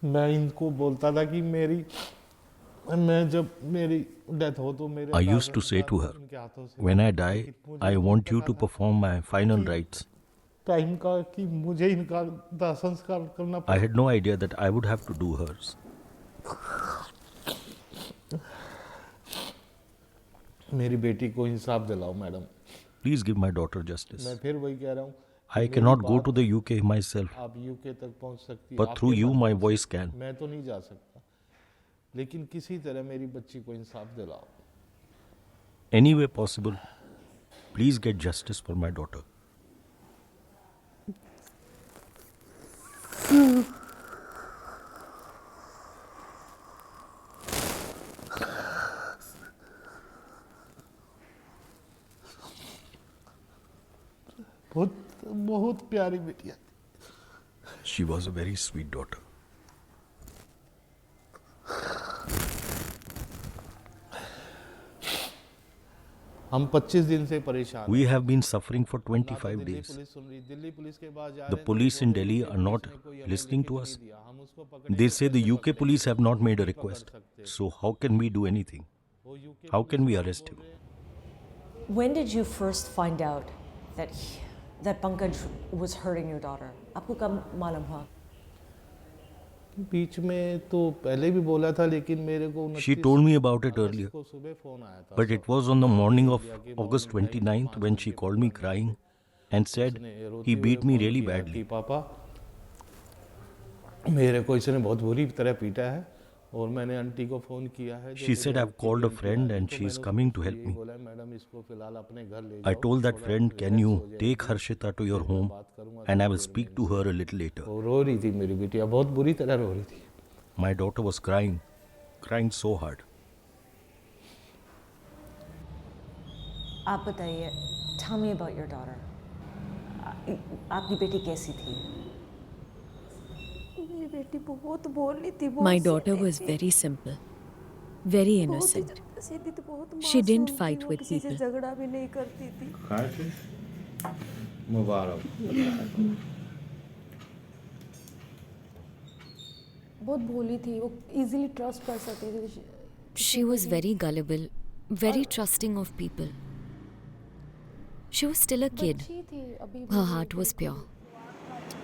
मैं इनको बोलता था कि मैं जब मेरी डेथ हो तो मेरे I दाह used to say संस्कार to her, इनके हाथों से when हो। I die, लेकिन मुझे I नहीं want you पता to था perform my final कि rites. टाइम का कि मुझे इनका दाह संस्कार करना I पड़े। had no idea that I would have to do hers. मेरी बेटी को इंसाफ दिलाओ madam. Please give my daughter मैं justice. फिर वही कह रहा हूँ कि I मेरी cannot go to बात the UK myself, आप यूके तक पहुंच सकती है, but through आपके you my माध्यम से। voice can. मैं तो नहीं जा सकता, लेकिन किसी तरह मेरी बच्ची को इंसाफ दिलाओ। Any way possible, please get justice for my daughter. बहुत बहुत प्यारी बेटिया। She was a very sweet daughter. हम 25 दिन से परेशान We हैं। have been suffering for ना तो 25 दिल्ली days. पुलिस सुन रही, दिल्ली पुलिस के पास जा The रहे हैं तो police in बोले Delhi UK are police not ने कोई हमें listening to लिखित us. नहीं दिया, हम उसको They पकड़ेंगे say the कैसे UK पकड़ें? police have not वो made a नहीं पकड़ request. सकते। So how can we do anything? वो UK How police can we वाले arrest बोल him? रहे हैं। When did you first find out that Pankaj was hurting your daughter? आपको कब मालूम हुआ? बीच में तो पहले भी बोला था, लेकिन मेरे को She 29 told me about it August earlier. को सुबह फोन आया था। But it was on the morning of India की August morning time 29th 5 when बजे she के called me प्रोग्राम में crying थे। and said उसने he रोते हुए beat me फोन really किया badly. कि पापा मेरे को इसने बहुत बुरी तरह पीटा है, और मैंने आंटी को फोन किया है। जो She मेरी said I've हेल्प के called लिए a aunty friend I, and तो she is मैंने coming उसको to help यही me. बोला, मैडम इसको फिलहाल अपने घर ले I जाओ, told that थोड़ा friend, can रिलैक्स you हो take जाएगी, Harshita to your फिर मैं home बात करूंगा and I थोड़ी will देर में speak to इनसे। her a little later. वो रो रही थी मेरी बिटिया, बहुत बुरी तरह रो रही थी। My daughter was crying so hard. आप बताइए, tell me about your daughter. आपकी बेटी कैसी थी? मेरी बेटी बहुत बोली थी, My बहुत daughter सीधी was थी, very simple, very बहुत ही innocent. ज्यादा सीधी थी, बहुत She didn't मासूम थी, fight वो with किसी से people. झगड़ा भी नहीं करती थी। मुबारक। बहुत भोली थी, वो इजीली ट्रस्ट कर सकती थी। She was very gullible, very trusting of people. She was still a kid. बच्ची थी अभी भी, Her heart was pure.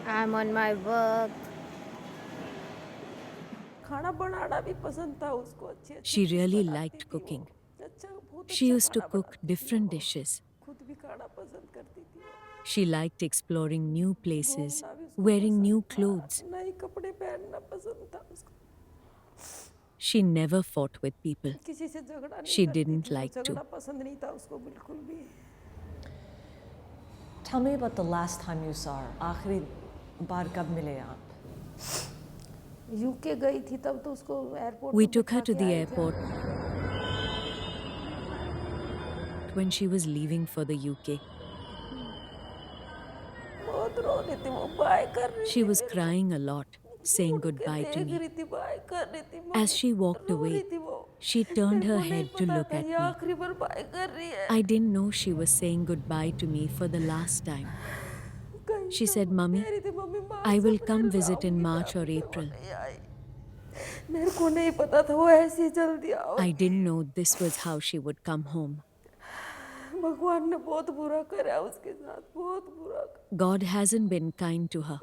I'm on my work. खाना बनाना भी पसंद था उसको, अच्छे अच्छे She डिश really बनाती liked थी वो। cooking. अच्छा, बहुत She अच्छा used to खाना cook बनाती थी different वो। dishes. खुद भी खाना पसंद करती थी वो। She liked exploring new places, घूमना भी उसको wearing पसंद new था, clothes. नए कपड़े पहनना पसंद था उसको। She never fought with people. किसी से झगड़ा नहीं She करती didn't थी वो, like to. झगड़ा पसंद नहीं था उसको बिल्कुल भी। Tell me about the last time you saw her. आखिरी बार कब मिले आप? यूके गई थी तब तो उसको एयरपोर्ट We पे took her बिठा to के the आए थे। airport when she was leaving for the UK. बहुत रो रही थी वो, बाय कर रही She थी was मेरे को। crying a lot, saying मुड़ के goodbye to देख me. रही थी, बाय कर रही थी। As she walked row away, रही थी वो। she turned मेरे her को नहीं head to पता look था at ये me. आखिरी बार बाय कर रही है। I didn't know she was saying goodbye to me for the last time. कहीं She तो said, "Mummy, कह रही थी, mummy March I will April come में visit in आऊंगी, March or मैं वो April." नहीं आई। मेरे को नहीं पता था वो ऐसी जल्दी आओ। I didn't know this was how she would come home. भगवान ने बहुत बुरा करा उसके साथ, बहुत बुरा। God hasn't been kind to her.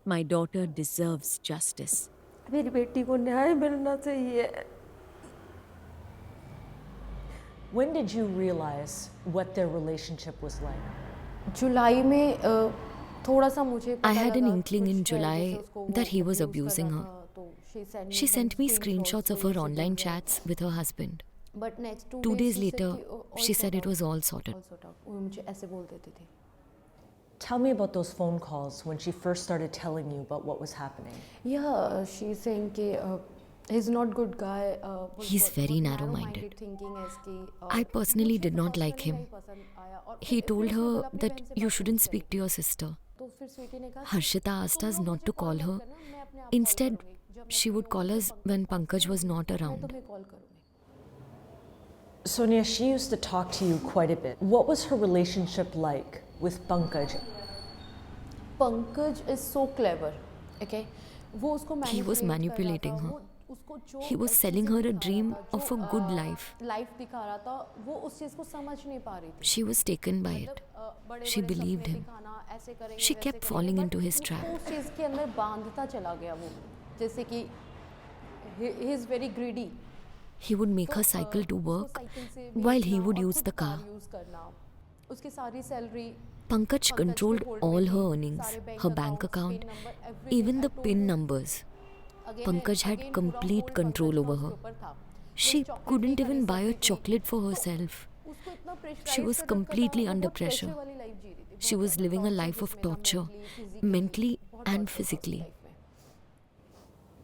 My daughter deserves justice. मेरी बेटी को न्याय मिलना चाहिए। When did you realize what their relationship was like? जुलाई में थोड़ा सा मुझे पता I had an लगा inkling कुछ in है, July जैसे उसको वो that he was abuse कर abusing रहा her. था, तो she She sent me some screenshots of her वो online मुझे chats with her husband. but next 2 2 days she said later, कि, all she sort said it out, was all sorted. all sort out। वो मुझे ऐसे बोल देती थी। Tell me about those phone calls when she first started telling you about what was happening. Yeah, she's saying कि he's not good guy। He's very narrow-minded. thinking है इसकी। I personally मुझे did तो not like personally him. नहीं पसंद आया, और He फिर told उसने her बोला अपनी that बहन से you बात shouldn't नहीं speak करी। to your sister. तो फिर स्वीटी ने कहा Harshita asked us not to call her. Instead, she would call us when Pankaj was not मैं around. तुम्हें कॉल करूँगी। Sonia, she used to talk to you quite a bit. What was her relationship like with Pankaj? Pankaj is so clever, okay? वो उसको He was manipulating her. He was selling her a dream of a good life. Life दिखा रहा था, वो उस चीज़ को समझ नहीं पा रही थी। She was taken by it. She believed him. She kept falling into his trap. उस चीज़ के अंदर बांधता चला गया वो, जैसे कि he is very greedy. He would make her cycle to work while he would use the car. उसकी सारी salary Pankaj controlled all her earnings, her bank account, even the PIN numbers. Pankaj had complete control over her. She couldn't even buy a chocolate for herself. She was completely under pressure. She was living a life of torture, mentally and physically.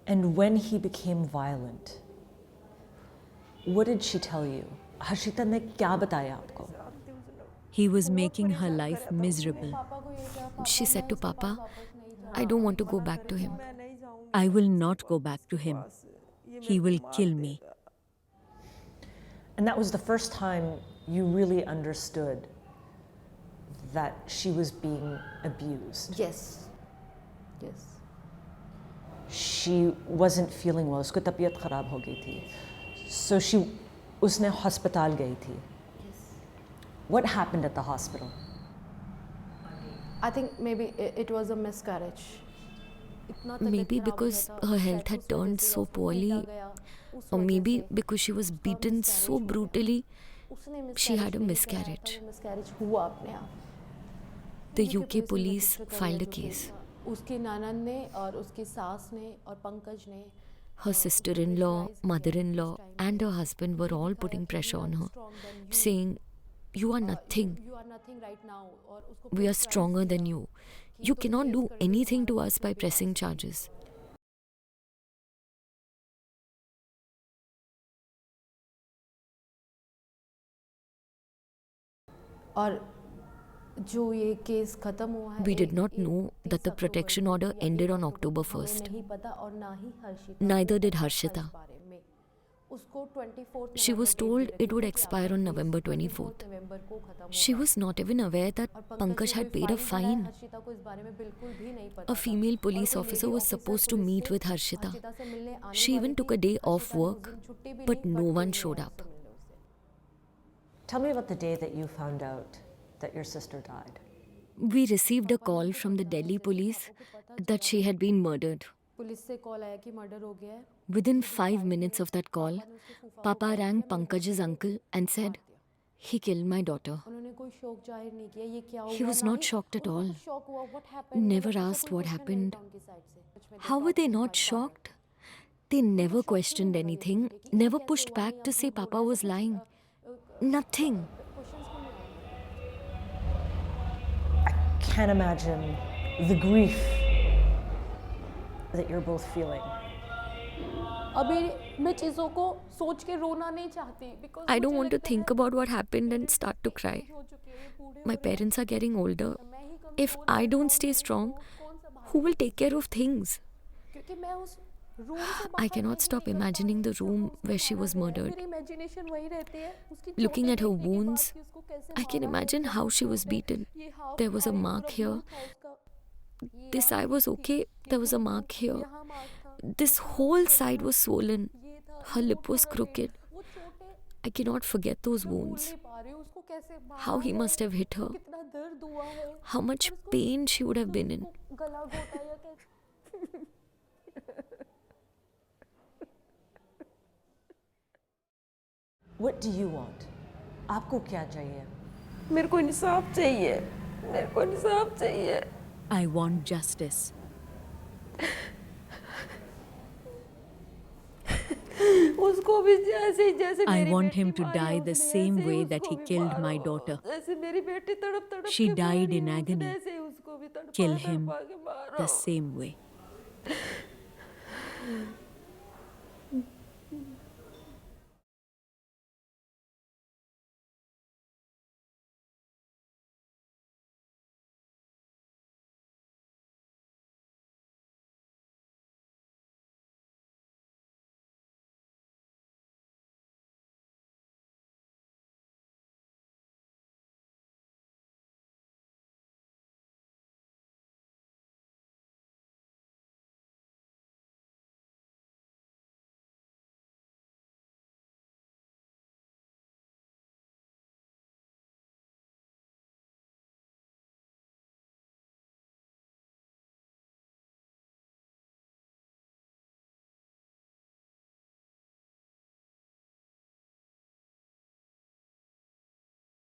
And when he became violent, what did she tell you? Harshita ने क्या बताया आपको? He was making her life miserable. She said to Papa, I don't want to go back to him. I will not go back to him. He will kill me. And that was the first time you really understood that she was being abused. yes. She wasn't feeling well. उसको तबीयत खराब हो गई थी. So उसने hospital गई थी. What happened at the hospital? I think maybe it was a miscarriage. Maybe because her health had turned so poorly, or maybe because she was beaten so brutally, she had a miscarriage. हुआ अपने आप. The UK police filed a case. उसकी ननद ने और उसकी सास ने और पंकज ने Her sister-in-law, mother-in-law, and her husband were all putting pressure on her, saying, You are nothing. You are nothing right now. और उसको We are stronger than you. You cannot do anything to us by pressing charges. और जो ये case खत्म हुआ है, We did not know that the protection order ended on October 1st. नहीं पता और ना ही हर्षिता Neither did Harshita. इस बारे में. उसको 24 She was told it would expire on November 24th. नवंबर को खत्म. She was not even aware that Pankaj had paid a fine. Harshita को इस बारे में बिल्कुल भी नहीं पता. A female police officer was supposed to meet with Harshita. Harshita से मिलने आने She even वाली took a day off work, but no one showed up. Tell me about the day that you found out that your sister died. We received a call from the Delhi police that she had been murdered. Police से call आया कि murder हो गया है. Within 5 minutes of that call, Papa rang Pankaj's uncle and said, He killed my daughter. उन्होंने कोई शौक जाहिर नहीं किया. ये क्या हुआ? He was not shocked at all. शौक हुआ. What happened? Never asked what happened. How were they not shocked? They never questioned anything, never pushed back to say Papa was lying. Nothing. Can't imagine the grief that you're both feeling. अभी मैं चीज़ों को सोच के रोना नहीं चाहती. Because I don't want to think about what happened and start to cry. My parents are getting older. If I don't stay strong, who will take care of things? क्योंकि मैं उस रूम से I cannot stop imagining the room where she was murdered. मेरी imagination वही रहती है. उसकी Looking at her छोटी बहन की wounds, बात थी, उसको कैसे I can मारा imagine how she was beaten. ये हाथ There was a था, mark पूरा here. खून था उसका. This eye was okay. There was a mark here. यहाँ मार्क था. This whole side was swollen. ये था. Her lip was crooked. वो छोटे I cannot forget those wounds. नहीं पा रही हूँ. उसको कैसे मारा How he है, must have hit her. कितना दर्द हुआ है. How much pain she would have been in. गला घोटा या कैसे. What do you want? आपको क्या चाहिए? मेरे को इंसाफ चाहिए. मेरे को इंसाफ चाहिए. I want justice. उसको भी जैसे जैसे I मेरी want बेटी him to मारी die the उसने, same ऐसे ही way that उसको he भी killed my मारो. daughter. जैसे मेरी बेटी तड़प तड़प She के died मारी in उसने, agony. ऐसे ही उसको भी तड़पा Kill him तड़पा के मारो. the same way.